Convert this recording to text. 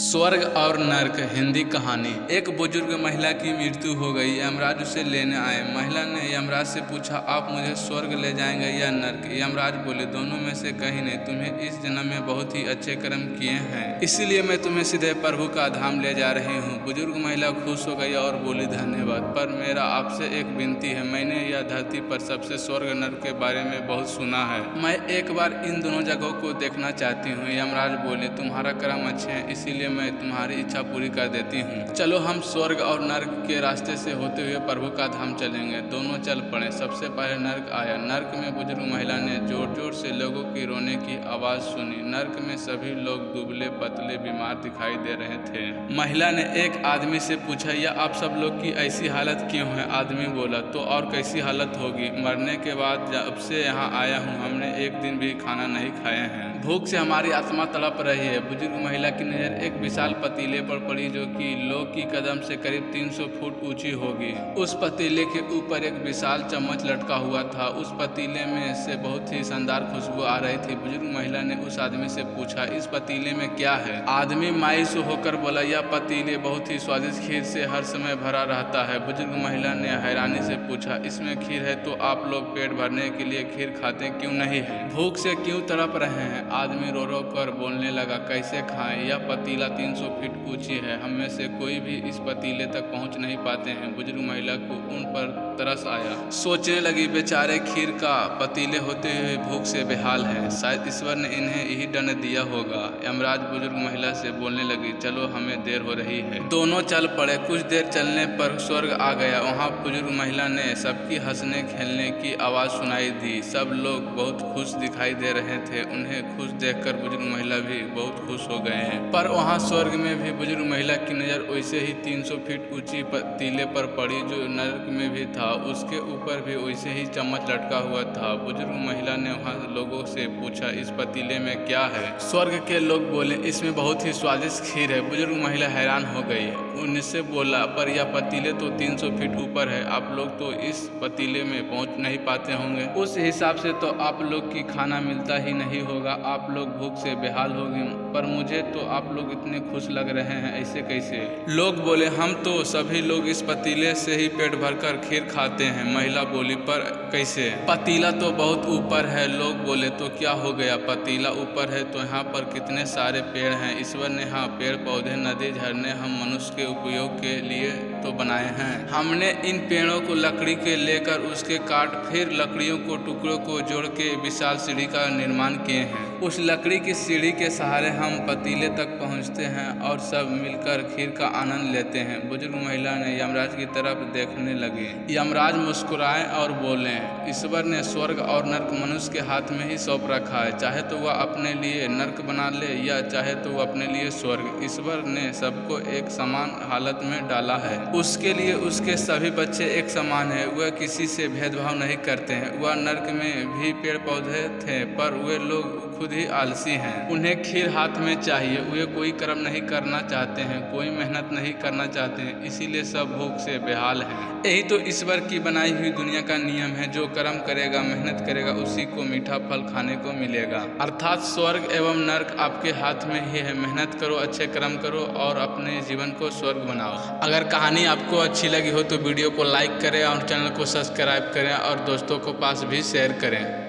स्वर्ग और नर्क हिंदी कहानी। एक बुजुर्ग महिला की मृत्यु हो गई। यमराज उसे लेने आए। महिला ने यमराज से पूछा, आप मुझे स्वर्ग ले जाएंगे या नर्क? यमराज बोले, दोनों में से कहीं नहीं। तुम्हें इस जन्म में बहुत ही अच्छे कर्म किए हैं, इसीलिए मैं तुम्हें सीधे प्रभु का धाम ले जा रही हूँ। बुजुर्ग महिला खुश हो गई और बोली, धन्यवाद, पर मेरा आपसे एक विनती है। मैंने यह धरती पर सबसे स्वर्ग नर्क के बारे में बहुत सुना है। मैं एक बार इन दोनों जगहों को देखना चाहती हूँ। यमराज बोले, तुम्हारा कर्म अच्छे हैं, इसीलिए मैं तुम्हारी इच्छा पूरी कर देती हूँ। चलो हम स्वर्ग और नर्क के रास्ते से होते हुए प्रभु का धाम चलेंगे। दोनों चल पड़े। सबसे पहले नर्क आया। नर्क में बुजुर्ग महिला ने जोर जोर से लोगों की रोने की आवाज सुनी। नर्क में सभी लोग दुबले पतले बीमार दिखाई दे रहे थे। महिला ने एक आदमी से पूछा, यह आप सब लोग की ऐसी हालत क्यों है? आदमी बोला, तो और कैसी हालत होगी? मरने के बाद जब से यहाँ आया हूँ, हमने एक दिन भी खाना नहीं खाए हैं। भूख से हमारी आत्मा तड़प रही है। बुजुर्ग महिला की नजर एक विशाल पतीले पर पड़ी, जो कि लोग की कदम से करीब 300 फुट ऊंची होगी। उस पतीले के ऊपर एक विशाल चम्मच लटका हुआ था। उस पतीले में से बहुत ही शानदार खुशबू आ रही थी। बुजुर्ग महिला ने उस आदमी से पूछा, इस पतीले में क्या है? आदमी मायूस होकर बोला, यह पतीले बहुत ही स्वादिष्ट खीर से हर समय भरा रहता है। बुजुर्ग महिला ने हैरानी से पूछा, इसमें खीर है तो आप लोग पेट भरने के लिए खीर खाते क्यों नहीं है? भूख से क्यों तड़प रहे हैं? आदमी रो रो कर बोलने लगा, कैसे खाएं? यह पतीला 300 फीट ऊंची है। हम में से कोई भी इस पतीले तक पहुंच नहीं पाते हैं। बुजुर्ग महिला को उन पर तरस आया। सोचने लगी, बेचारे खीर का पतीले होते हुए भूख से बेहाल हैं। शायद ईश्वर ने इन्हें यही दंड दिया होगा। यमराज बुजुर्ग महिला से बोलने लगी, चलो हमें देर हो रही है। दोनों चल पड़े। कुछ देर चलने पर स्वर्ग आ गया। वहाँ बुजुर्ग महिला ने सबकी हंसने खेलने की आवाज़ सुनाई दी। सब लोग बहुत खुश दिखाई दे रहे थे। उन्हें खुश देखकर बुजुर्ग महिला भी बहुत खुश हो गए हैं। पर वहाँ स्वर्ग में भी बुजुर्ग महिला की नज़र वैसे ही 300 फीट ऊंची पतीले पर पड़ी, जो नर्क में भी था। उसके ऊपर भी वैसे ही चम्मच लटका हुआ था। बुजुर्ग महिला ने वहाँ लोगों से पूछा, इस पतीले में क्या है? स्वर्ग के लोग बोले, इसमें बहुत ही स्वादिष्ट खीर है। बुजुर्ग महिला हैरान हो गई। उनसे बोला, पर यह पतीले तो 300 फीट ऊपर है। आप लोग तो इस पतीले में पहुँच नहीं पाते होंगे। उस हिसाब से तो आप लोग की खाना मिलता ही नहीं होगा। आप लोग भूख से बेहाल हो गए। पर मुझे तो आप लोग इतने खुश लग रहे हैं, ऐसे कैसे? लोग बोले, हम तो सभी लोग इस पतीले से ही पेट भरकर खीर खाते हैं। महिला बोली, पर कैसे? पतीला तो बहुत ऊपर है। लोग बोले, तो क्या हो गया? पतीला ऊपर है तो यहाँ पर कितने सारे पेड़ हैं। ईश्वर ने यहाँ पेड़ पौधे नदी झरने हम मनुष्य के उपयोग के लिए तो बनाए हैं। हमने इन पेड़ों को लकड़ी के लेकर उसके काट फिर लकड़ियों को टुकड़ों को जोड़ के विशाल सीढ़ी का निर्माण किए हैं। उस लकड़ी की सीढ़ी के सहारे हम पतीले तक पहुंचते हैं और सब मिलकर खीर का आनंद लेते हैं। बुजुर्ग महिला ने यमराज की तरफ देखने लगी। यमराज मुस्कुराए और बोले, ईश्वर ने स्वर्ग और नर्क मनुष्य के हाथ में ही सौंप रखा है। चाहे तो वह अपने लिए नर्क बना ले या चाहे तो वह अपने लिए स्वर्ग। ईश्वर ने सबको एक समान हालत में डाला है। उसके लिए उसके सभी बच्चे एक समान है। वह किसी से भेदभाव नहीं करते हैं। वह नर्क में भी पेड़ पौधे थे, पर वे लोग खुद ही आलसी हैं। उन्हें खीर हाथ में चाहिए। वे कोई कर्म नहीं करना चाहते हैं, कोई मेहनत नहीं करना चाहते हैं, इसीलिए सब भूख से बेहाल हैं। यही तो ईश्वर की बनाई हुई दुनिया का नियम है। जो कर्म करेगा, मेहनत करेगा, उसी को मीठा फल खाने को मिलेगा। अर्थात स्वर्ग एवं नर्क आपके हाथ में ही है। मेहनत करो, अच्छे कर्म करो और अपने जीवन को स्वर्ग बनाओ। अगर कहानी आपको अच्छी लगी हो तो वीडियो को लाइक करें और चैनल को सब्सक्राइब करें और दोस्तों को पास भी शेयर करें।